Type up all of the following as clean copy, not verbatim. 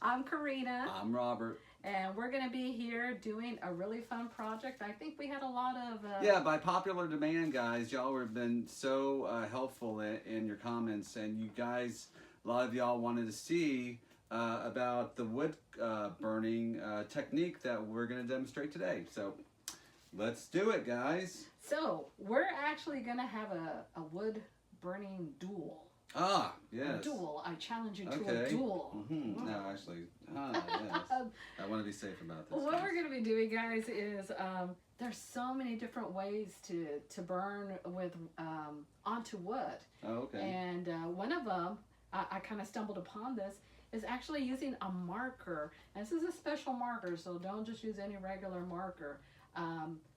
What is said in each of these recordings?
I'm Karina. I'm Robert. And we're going to be here doing a really fun project. I think we had a lot of... Yeah, by popular demand, guys. Y'all have been so helpful in your comments. And you guys, a lot of y'all wanted to see about the wood burning technique that we're going to demonstrate today. So let's do it, guys. So we're actually going to have a wood burning duel. Ah, yes. A duel. I challenge you to a duel. Mm-hmm. No, actually, yes. I want to be safe about this. What we're going to be doing, guys, is there's so many different ways to burn with onto wood. Oh, okay. And one of them, I kind of stumbled upon this, is actually using a marker. And this is a special marker, so don't just use any regular marker.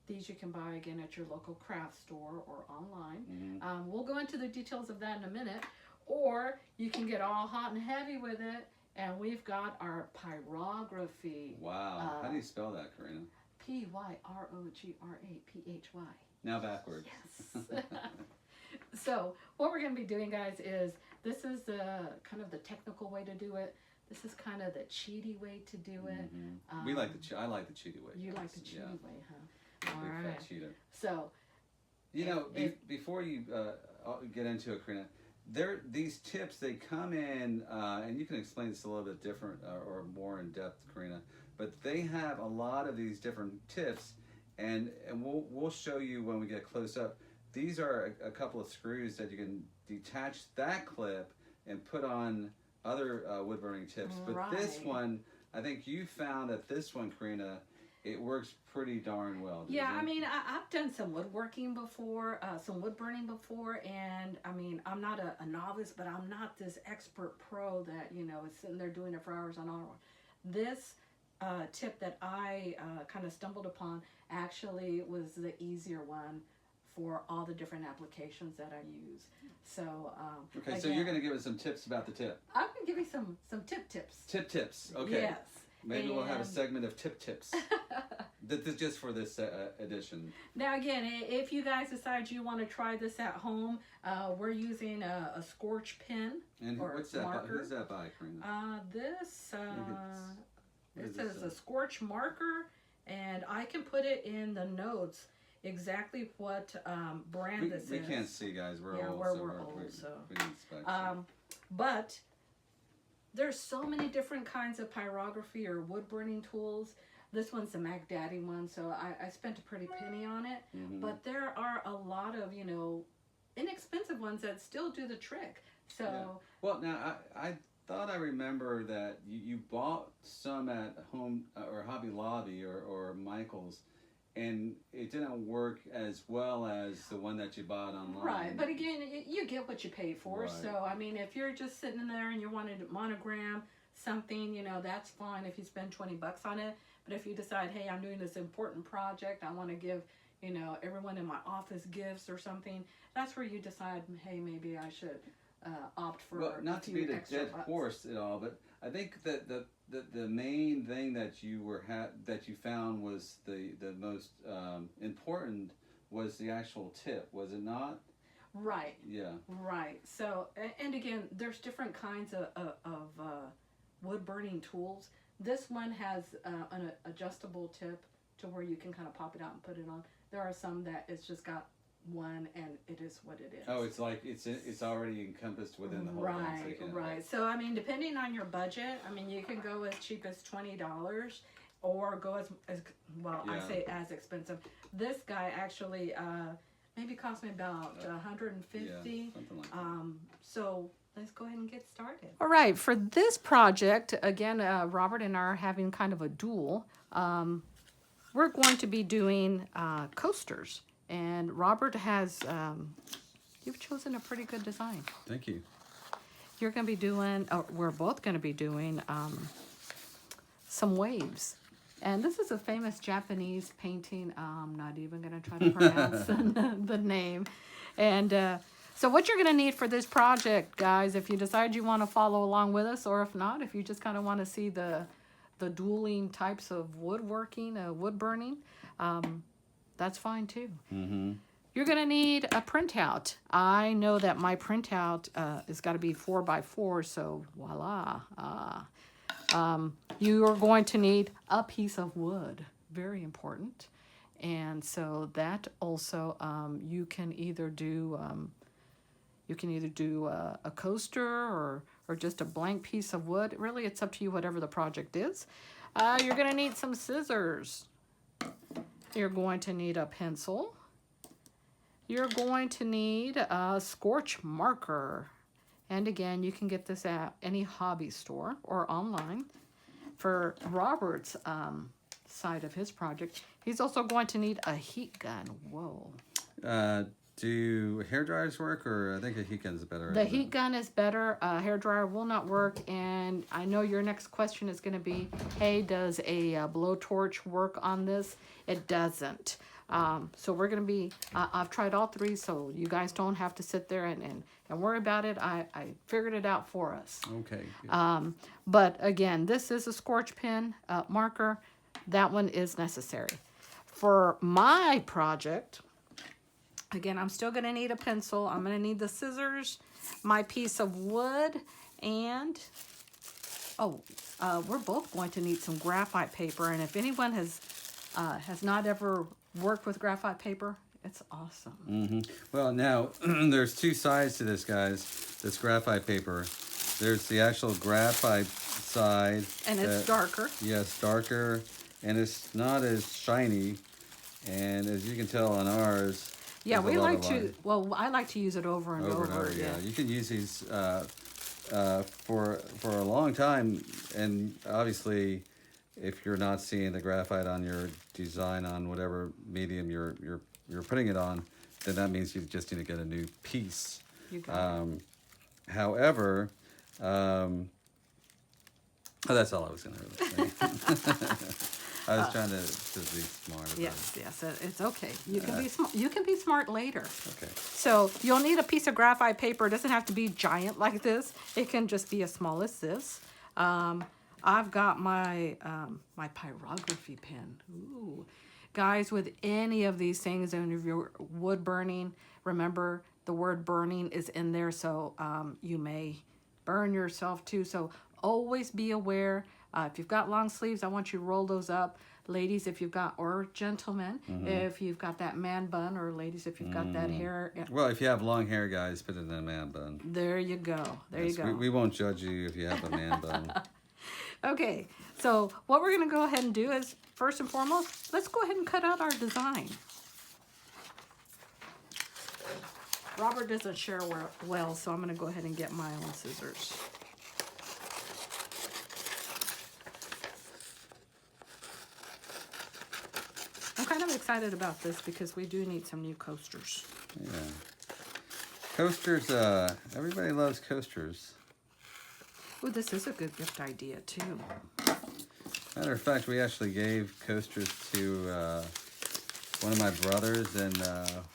These you can buy, again, at your local craft store or online. Mm-hmm. We'll go into the details of that in a minute. Or you can get all hot and heavy with it, and we've got our pyrography. Wow. How do you spell that, Karina? Pyrography. Now backwards. Yes. So what we're going to be doing, guys, is this is the kind of the technical way to do it. This is kind of the cheaty way to do it. Mm-hmm. We like I like the cheaty way. You like the cheaty way, huh? All right. Fat cheater. So, you know, before you get into it, Karina, these tips, they come in, and you can explain this a little bit different or more in depth, Karina. But they have a lot of these different tips, and we'll show you when we get close up. These are a couple of screws that you can detach that clip and put on other wood burning tips. But this one, I think you found that this one, Karina, it works pretty darn well. Yeah, I mean, I've done some woodworking before, some wood burning before, and I mean, I'm not a novice, but I'm not this expert pro that, you know, is sitting there doing it for hours on hour. This tip that I kind of stumbled upon actually was the easier one for all the different applications that I use. So, okay, again, so you're going to give us some tips about the tip. I'm going to give you some tip tips. Tip tips, okay. Yes. Maybe we'll have a segment of tip tips. This just for this edition. Now again, if you guys decide you want to try this at home, we're using a scorch pen. And what's that marker. Who's that by, Karina? It says a scorch marker, and I can put it in the notes exactly what brand this is. We can't see, guys. We're old. We're old, so. We need specs. But there's so many different kinds of pyrography or wood burning tools. This one's the Mac Daddy one, so I spent a pretty penny on it. Mm-hmm. But there are a lot of, you know, inexpensive ones that still do the trick. So, yeah. Well, now I thought I remember that you bought some at Home or Hobby Lobby or Michael's, and it didn't work as well as the one that you bought online. Right, but again, you get what you pay for. Right. So, I mean, if you're just sitting there and you wanted to monogram something, you know, that's fine if you spend $20 on it. But if you decide, hey, I'm doing this important project, I want to give, you know, everyone in my office gifts or something, that's where you decide, hey, maybe I should opt for not to be the dead horse at all, but I think that the main thing that you found was the most important was the actual tip, was it not? Right. Yeah. Right. So, and again, there's different kinds of wood burning tools. This one has an adjustable tip to where you can kind of pop it out and put it on. There are some that it's just got one, and it is what it is. Oh, it's like it's already encompassed within the whole thing. So right. So I mean, depending on your budget, I mean, you can go as cheap as $20, or go as well. Yeah. I say as expensive. This guy actually maybe cost me about $150. Yeah, something like that. So let's go ahead and get started. All right, for this project, again, Robert and I are having kind of a duel. We're going to be doing coasters. And Robert has, you've chosen a pretty good design. Thank you. You're going to be doing, we're both going to be doing some waves. And this is a famous Japanese painting. I'm not even going to try to pronounce the name. And so what you're going to need for this project, guys, if you decide you want to follow along with us, or if not, if you just kind of want to see the dueling types of woodworking, wood burning, that's fine too. Mm-hmm. You're going to need a printout. I know that my printout has got to be 4x4, so voila. You are going to need a piece of wood, very important. And so that also, you can either do a coaster or just a blank piece of wood. Really, it's up to you, whatever the project is. You're going to need some scissors. You're going to need a pencil. You're going to need a scorch marker. And again, you can get this at any hobby store or online. For Robert's side of his project, he's also going to need a heat gun. Whoa. Do hair dryers work, or I think a heat gun is better? The heat gun is better. Hair dryer will not work. And I know your next question is going to be, hey, does a blowtorch work on this? It doesn't. So we're going to be, I've tried all three, so you guys don't have to sit there and worry about it. I figured it out for us. Okay. But again, this is a scorch pen marker. That one is necessary. For my project, again, I'm still going to need a pencil. I'm going to need the scissors, my piece of wood, and, we're both going to need some graphite paper. And if anyone has not ever worked with graphite paper, it's awesome. Mm-hmm. Well, now, there's two sides to this, guys, this graphite paper. There's the actual graphite side. And it's darker. Yes, darker, and it's not as shiny. And as you can tell on ours, yeah, we like to, I like to use it over and over. Yeah, you can use these for a long time, and obviously, if you're not seeing the graphite on your design on whatever medium you're putting it on, then that means you just need to get a new piece. You got it. However, that's all I was going to really say. I was trying to be smart about Yes, it's okay. You can be smart. You can be smart later. Okay. So you'll need a piece of graphite paper. It doesn't have to be giant like this. It can just be as small as this. I've got my my pyrography pen. Ooh. Guys, with any of these things, and if you're wood burning, remember the word burning is in there, so you may burn yourself too. So always be aware. If you've got long sleeves, I want you to roll those up. Ladies, if you've got, or gentlemen, if you've got that man bun, or ladies, if you've got that hair. Well, if you have long hair, guys, put it in a man bun. There you go. There you go. We won't judge you if you have a man bun. Okay, so what we're going to go ahead and do is, first and foremost, let's go ahead and cut out our design. Robert doesn't share well, so I'm going to go ahead and get my own scissors. I'm kind of excited about this because we do need some new coasters. Yeah. Coasters, everybody loves coasters. Oh, this is a good gift idea, too. Matter of fact, we actually gave coasters to one of my brothers and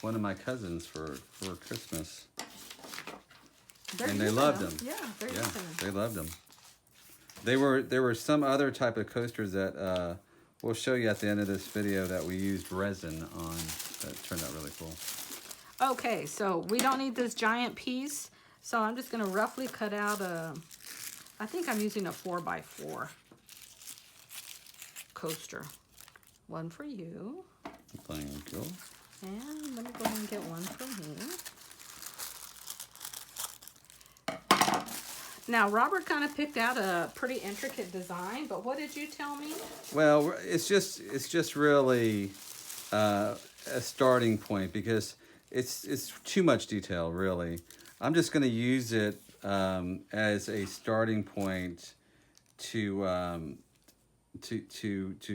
one of my cousins for Christmas. And they loved them. Yeah, they loved them. There were some other type of coasters that we'll show you at the end of this video that we used resin on. That turned out really cool. Okay, so we don't need this giant piece. So I'm just going to roughly cut out I think I'm using a 4x4 coaster. One for you. Thank you. And let me go ahead and get one for me. Now, Robert kind of picked out a pretty intricate design, but what did you tell me? Well, it's just really a starting point because it's too much detail, really. I'm just going to use it as a starting point to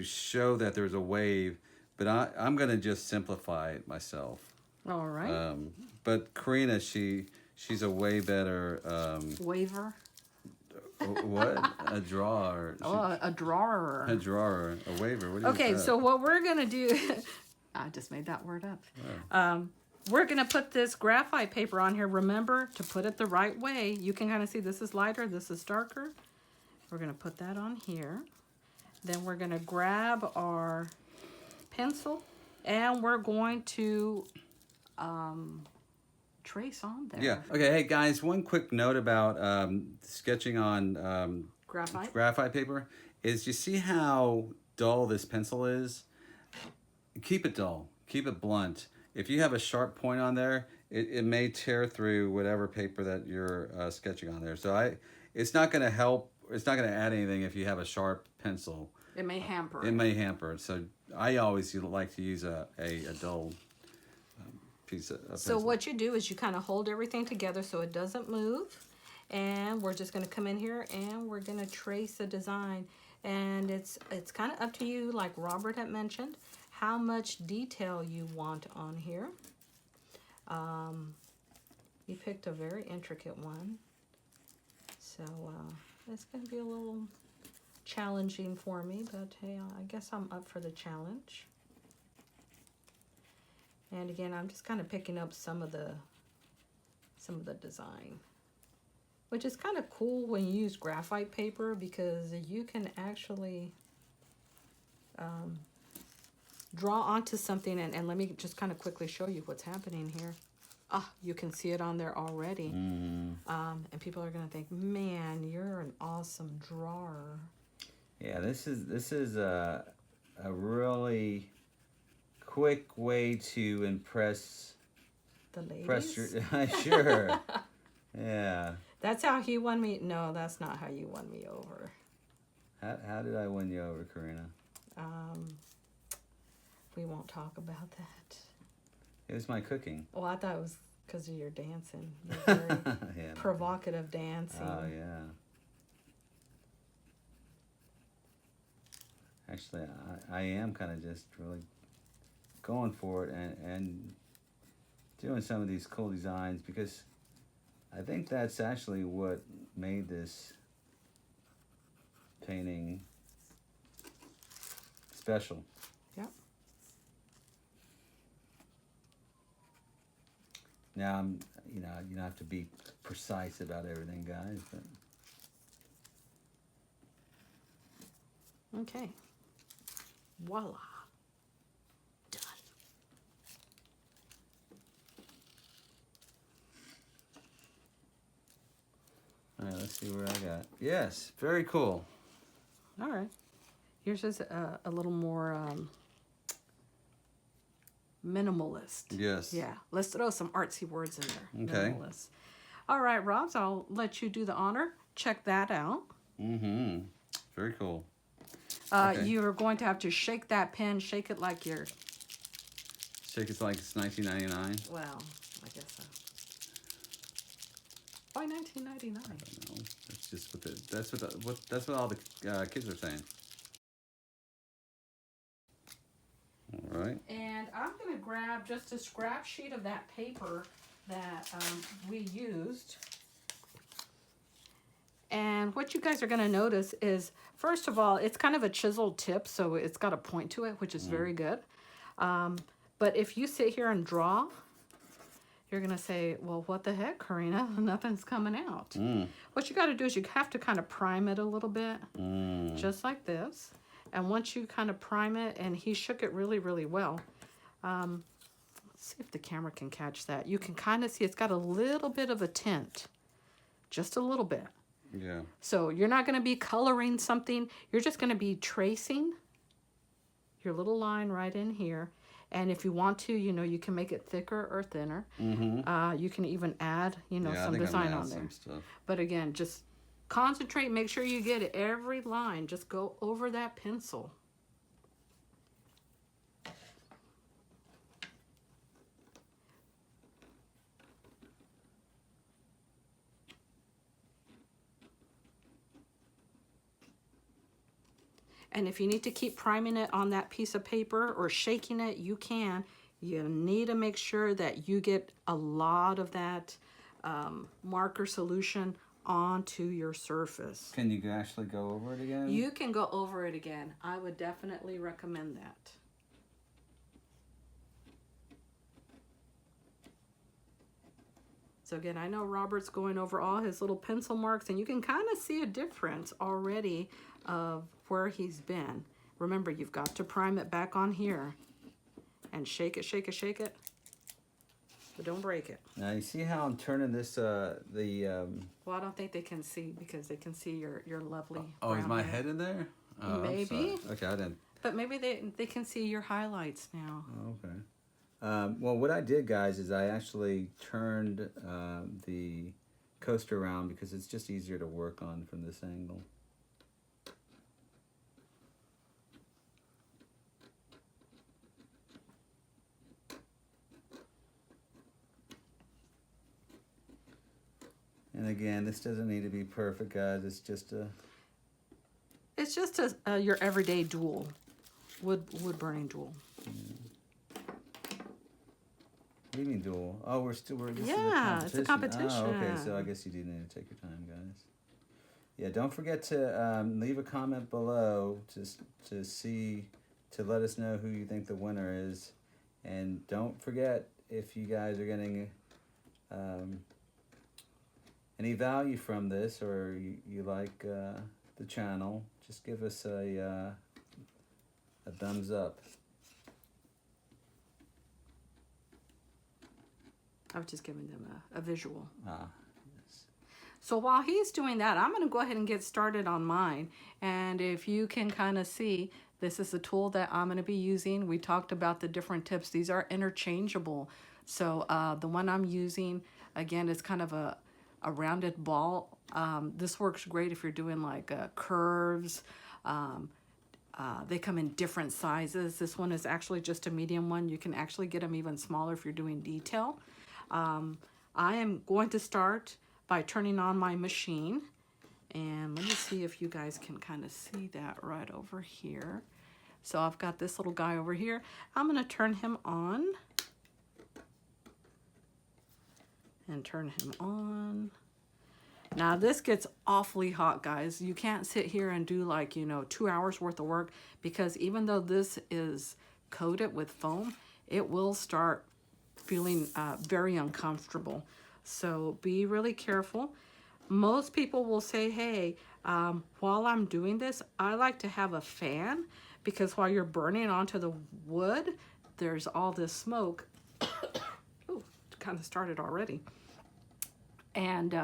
show that there's a wave, but I'm going to just simplify it myself. All right. But Karina, she's a way better Waver. What? A drawer. Oh, a drawer. A drawer. A waver. What do you Okay, so what we're going to do, I just made that word up. Oh. We're going to put this graphite paper on here. Remember to put it the right way. You can kind of see this is lighter, this is darker. We're going to put that on here. Then we're going to grab our pencil and we're going to trace on there. Yeah. Okay, hey guys, one quick note about sketching on Graphite. paper is, you see how dull this pencil is? Keep it dull. Keep it blunt. If you have a sharp point on there, it may tear through whatever paper that you're sketching on there. So it's not going to help. It's not going to add anything if you have a sharp pencil. It may hamper. It may hamper. So I always like to use a dull piece of So pencil. what you do is you kind of hold everything together so it doesn't move. And we're just going to come in here and we're going to trace a design. And it's kind of up to you, like Robert had mentioned, how much detail you want on here. You picked a very intricate one. So it's going to be a little challenging for me, but hey, I guess I'm up for the challenge. And again, I'm just kind of picking up some of the design, which is kind of cool when you use graphite paper, because you can actually draw onto something. And let me just kind of quickly show you what's happening here. Ah, you can see it on there already. And people are going to think, man, you're an awesome drawer. Yeah, this is a really quick way to impress The ladies. Sure. Yeah. That's how he won me. No, that's not how you won me over. How did I win you over, Karina? We won't talk about that. It was my cooking. Well, I thought it was because of your dancing. Your very Yeah. provocative dancing. Oh, yeah. Actually, I am kind of just really going for it and doing some of these cool designs, because I think that's actually what made this painting special. Yep. Now, you don't have to be precise about everything, guys, but Okay. Voila. Done. all right, let's see where I got. Yes, very cool. All right. Yours is a little more minimalist. Yes. Yeah. Let's throw some artsy words in there. Okay. Minimalist. All right, Robs, I'll let you do the honor. Check that out. Mm-hmm. Very cool. Okay. You're going to have to shake that pen. Shake it like you're... Shake it like it's 1999. Well, I guess so. Why 1999? I don't know. That's just that's what all the kids are saying. All right. And I'm going to grab just a scrap sheet of that paper that we used. And what you guys are going to notice is, first of all, it's kind of a chiseled tip, so it's got a point to it, which is very good. But if you sit here and draw, you're going to say, well, what the heck, Karina? Nothing's coming out. What you got to do is you have to kind of prime it a little bit, just like this. And once you kind of prime it, and he shook it really, really well. Let's see if the camera can catch that. You can kind of see it's got a little bit of a tint, just a little bit. Yeah. So you're not going to be coloring something. You're just going to be tracing your little line right in here. And if you want to, you can make it thicker or thinner. You can even add, some design on there. Some stuff. But again, just concentrate. Make sure you get every line. Just go over that pencil. And if you need to keep priming it on that piece of paper or shaking it, you can. You need to make sure that you get a lot of that marker solution onto your surface. Can you actually go over it again? You can go over it again. I would definitely recommend that. So again, I know Robert's going over all his little pencil marks, and you can kind of see a difference already of where he's been. Remember, you've got to prime it back on here and shake it, shake it, shake it. but don't break it. Now you see how I'm turning this Well, I don't think they can see because they can see your lovely. Oh, is brown my hair. head in there? Oh, Maybe. I'm sorry. Okay, I didn't. But maybe they can see your highlights now. Okay. Well, what I did, guys, is I actually turned the coaster around because it's just easier to work on from this angle. And again, this doesn't need to be perfect, guys. It's just a... It's just your everyday duel, wood burning duel. What do you mean dual? Oh, we're this Yeah, is it's a competition. Oh, okay, so I guess you do need to take your time, guys. Yeah, don't forget to leave a comment below to let us know who you think the winner is, and don't forget if you guys are getting any value from this or you like the channel, just give us a thumbs up. I was just giving them a visual. Yes. So while he's doing that, I'm going to go ahead and get started on mine. And if you can kind of see, this is the tool that I'm going to be using. We talked about the different tips. These are interchangeable. So the one I'm using, again, is kind of a rounded ball. This works great if you're doing like curves. They come in different sizes. This one is actually just a medium one. You can actually get them even smaller if you're doing detail. I am going to start by turning on my machine, and let me see if you guys can kind of see that right over here. So I've got this little guy over here. I'm going to turn him on and turn him on. Now this gets awfully hot, guys. You can't sit here and do like, 2 hours worth of work, because even though this is coated with foam, it will start feeling very uncomfortable. So be really careful. Most people will say, hey, while I'm doing this, I like to have a fan, because while you're burning onto the wood, there's all this smoke. Ooh, it kind of started already. And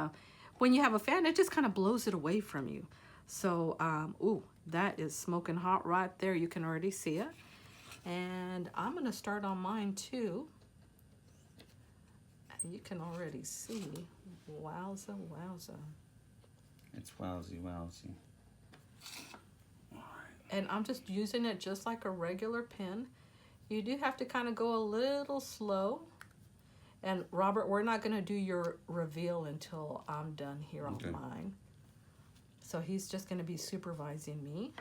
when you have a fan, it just kind of blows it away from you. So, ooh, that is smoking hot right there. You can already see it. And I'm going to start on mine too. You can already see. Wowza, wowza. It's wowzy, wowzy. And I'm just using it just like a regular pen. You do have to kind of go a little slow. And Robert, we're not going to do your reveal until I'm done here on mine. So he's just going to be supervising me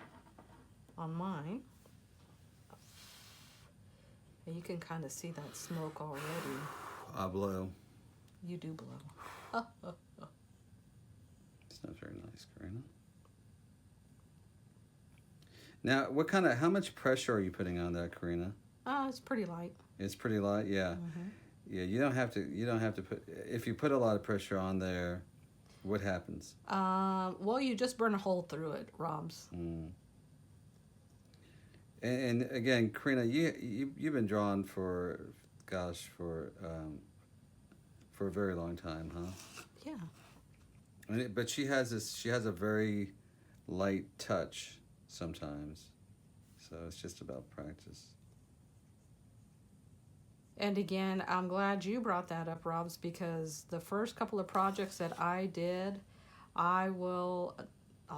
on mine. And you can kind of see that smoke already. I blow. You do blow. It's not very nice, Karina. Now, how much pressure are you putting on that, Karina? It's pretty light. It's pretty light, yeah. Mm-hmm. Yeah, you don't have to put, if you put a lot of pressure on there, what happens? Well, you just burn a hole through it, Robs. Mm. And again, Karina, you've been drawing for a very long time, huh? Yeah. But she has a very light touch sometimes, so it's just about practice. And again, I'm glad you brought that up, Robs, because the first couple of projects that I did, I'll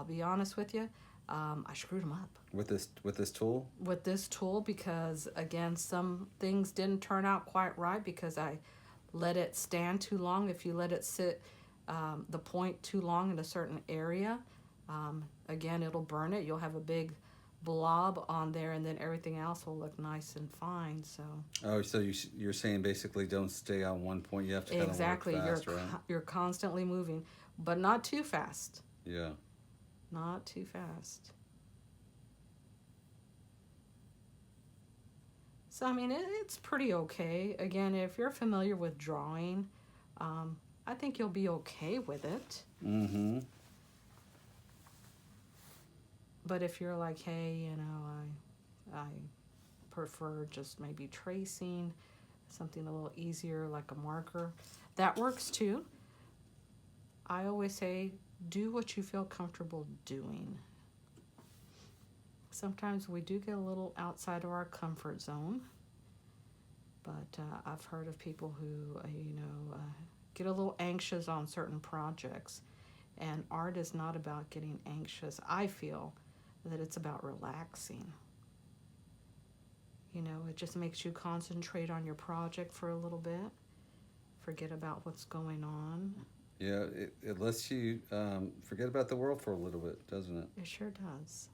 be honest with you, I screwed them up. With this tool? With this tool, because again, some things didn't turn out quite right because I let it stand too long. If you let it sit the point too long in a certain area, again, it'll burn it. You'll have a big blob on there, and then everything else will look nice and fine. So you're saying basically don't stay on one point. You have to kind of work fast, right? You're constantly moving, but not too fast. Yeah. Not too fast. So I mean, it's pretty okay. Again, if you're familiar with drawing, I think you'll be okay with it. Mm-hmm. But if you're like, hey, I prefer just maybe tracing, something a little easier like a marker. That works too. I always say, do what you feel comfortable doing. Sometimes we do get a little outside of our comfort zone, but I've heard of people who, get a little anxious on certain projects, and art is not about getting anxious. I feel that it's about relaxing. It just makes you concentrate on your project for a little bit, forget about what's going on. Yeah, it lets you forget about the world for a little bit, doesn't it? It sure does.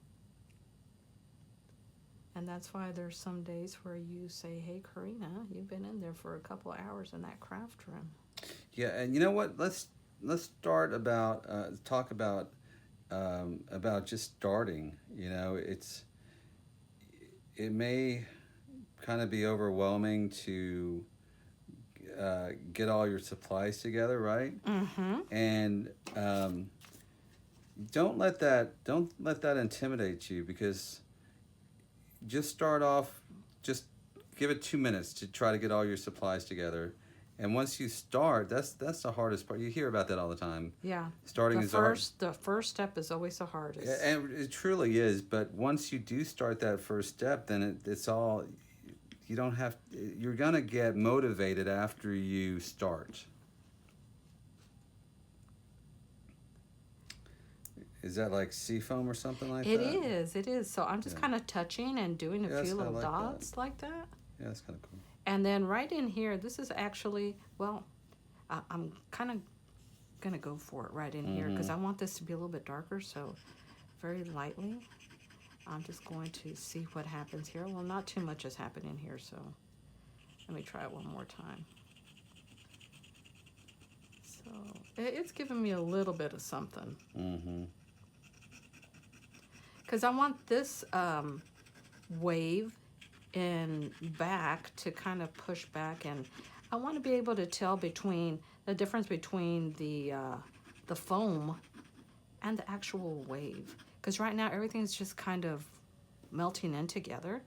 And that's why there's some days where you say, hey, Karina, you've been in there for a couple of hours in that craft room. Yeah, and you know what? Let's start about talk about just starting. It may kind of be overwhelming to get all your supplies together, right? Mm-hmm. And don't let that intimidate you, because just start off, just give it 2 minutes to try to get all your supplies together. And once you start, that's the hardest part. You hear about that all the time. Yeah. Starting is hard. The first step is always the hardest. And it truly is. But once you do start that first step, then it's all, you're going to get motivated after you start. Is that like seafoam or something like that? It is. So I'm just kind of touching and doing a few little dots like that. Yeah, that's kind of cool. And then right in here, this is actually, I'm kind of going to go for it right in here because I want this to be a little bit darker. So very lightly, I'm just going to see what happens here. Well, not too much has happened in here, so let me try it one more time. So it's giving me a little bit of something. Mm-hmm. Because I want this wave in back to kind of push back, and I want to be able to tell between the difference between the foam and the actual wave. Because right now everything's just kind of melting in together.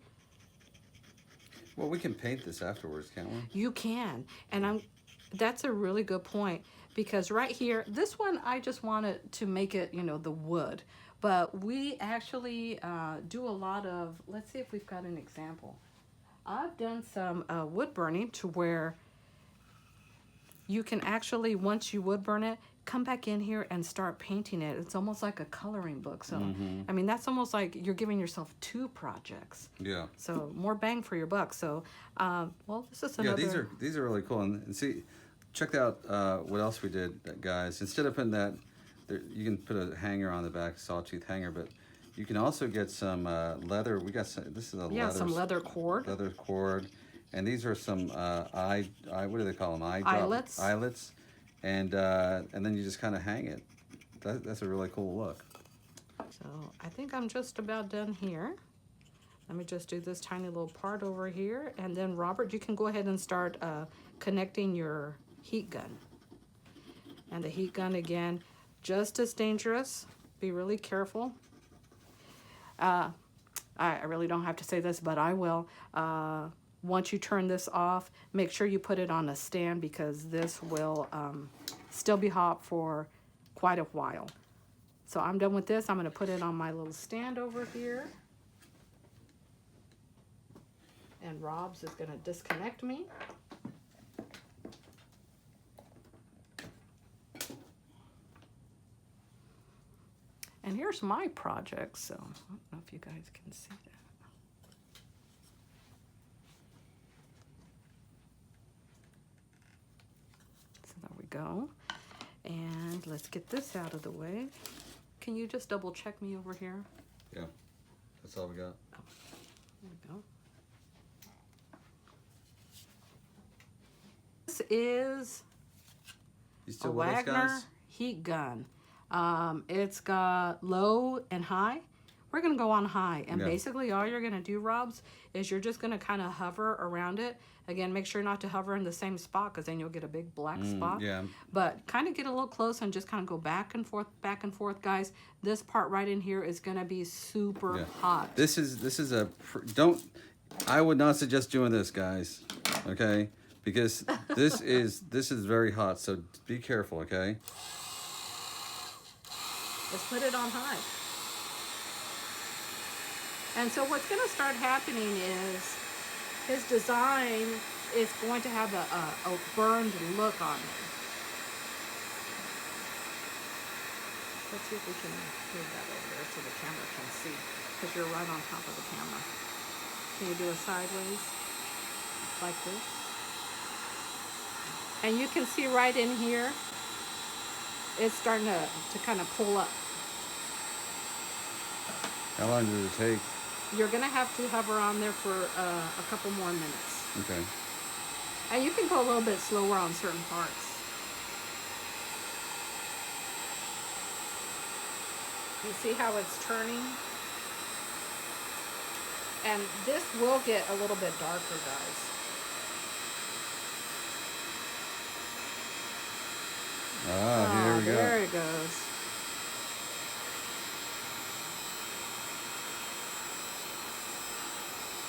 Well, we can paint this afterwards, can't we? You can, and that's a really good point, because right here, this one I just wanted to make it, the wood. But we actually do a lot of, let's see if we've got an example. I've done some wood burning to where you can actually, once you wood burn it, come back in here and start painting it. It's almost like a coloring book. So, I mean, that's almost like you're giving yourself 2 projects. Yeah. So more bang for your buck. So, this is another. Yeah, these are really cool. And see, check out what else we did, guys. Instead of putting that, you can put a hanger on the back, sawtooth hanger, but you can also get some leather. We got this is a some leather cord. Leather cord, and these are some what do they call them? Eyelets. Eyelets, and then you just kind of hang it. That's a really cool look. So I think I'm just about done here. Let me just do this tiny little part over here, and then Robert, you can go ahead and start connecting your heat gun. And the heat gun again, just as dangerous. Be really careful. I really don't have to say this, but I will. Once you turn this off, make sure you put it on a stand, because this will still be hot for quite a while. So I'm done with this. I'm going to put it on my little stand over here. And Rob's is going to disconnect me. And here's my project, so I don't know if you guys can see that. So there we go. And let's get this out of the way. Can you just double check me over here? Yeah, that's all we got. Oh, there we go. This is a Wagner heat gun. It's got low and high. We're going to go on high. And basically all you're going to do, Robs, is you're just going to kind of hover around it. Again, make sure not to hover in the same spot, because then you'll get a big black spot. Yeah. But kind of get a little close and just kind of go back and forth, guys. This part right in here is going to be super hot. This is a don't. I would not suggest doing this, guys. Okay, because this is very hot. So be careful. Okay. Let's put it on high. And so what's going to start happening is his design is going to have a burned look on it. Let's see if we can move that over there so the camera can see, because you're right on top of the camera. Can you do a sideways like this? And you can see right in here, it's starting to kind of pull up. How long does it take? You're going to have to hover on there for a couple more minutes. Okay. And you can go a little bit slower on certain parts. You see how it's turning? And this will get a little bit darker, guys. Here we go. There it goes.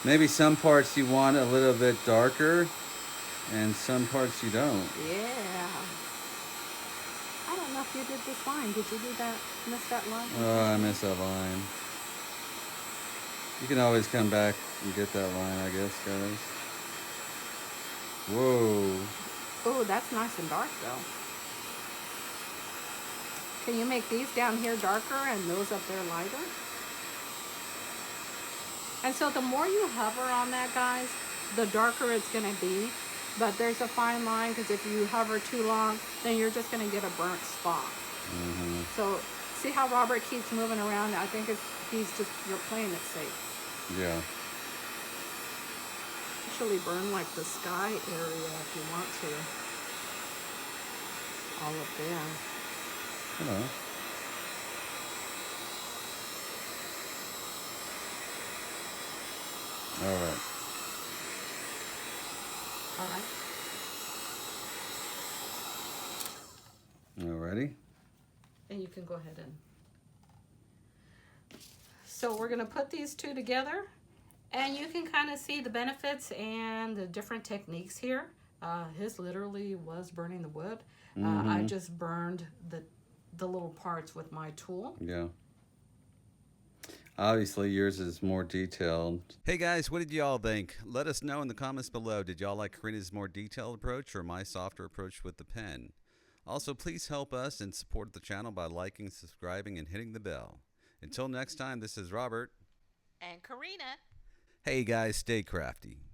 Maybe some parts you want a little bit darker, and some parts you don't. Yeah. I don't know if you did this line. Did you do that? Miss that line? Oh, I missed that line. You can always come back and get that line, I guess, guys. Whoa. Oh, that's nice and dark, though. Can you make these down here darker and those up there lighter? And so the more you hover on that, guys, the darker it's going to be. But there's a fine line, because if you hover too long, then you're just going to get a burnt spot. Mm-hmm. So see how Robert keeps moving around? I think you're playing it safe. Yeah. Actually burn like the sky area if you want to. All up there. Hello. All right. All right. Alrighty. And you can go ahead and. So we're going to put these two together, and you can kind of see the benefits and the different techniques here. His literally was burning the wood. I just burned the little parts with my tool. Yeah. Obviously, yours is more detailed. Hey guys, what did y'all think? Let us know in the comments below. Did y'all like Karina's more detailed approach or my softer approach with the pen? Also, please help us and support the channel by liking, subscribing, and hitting the bell. Until next time, this is Robert. And Karina. Hey guys, stay crafty.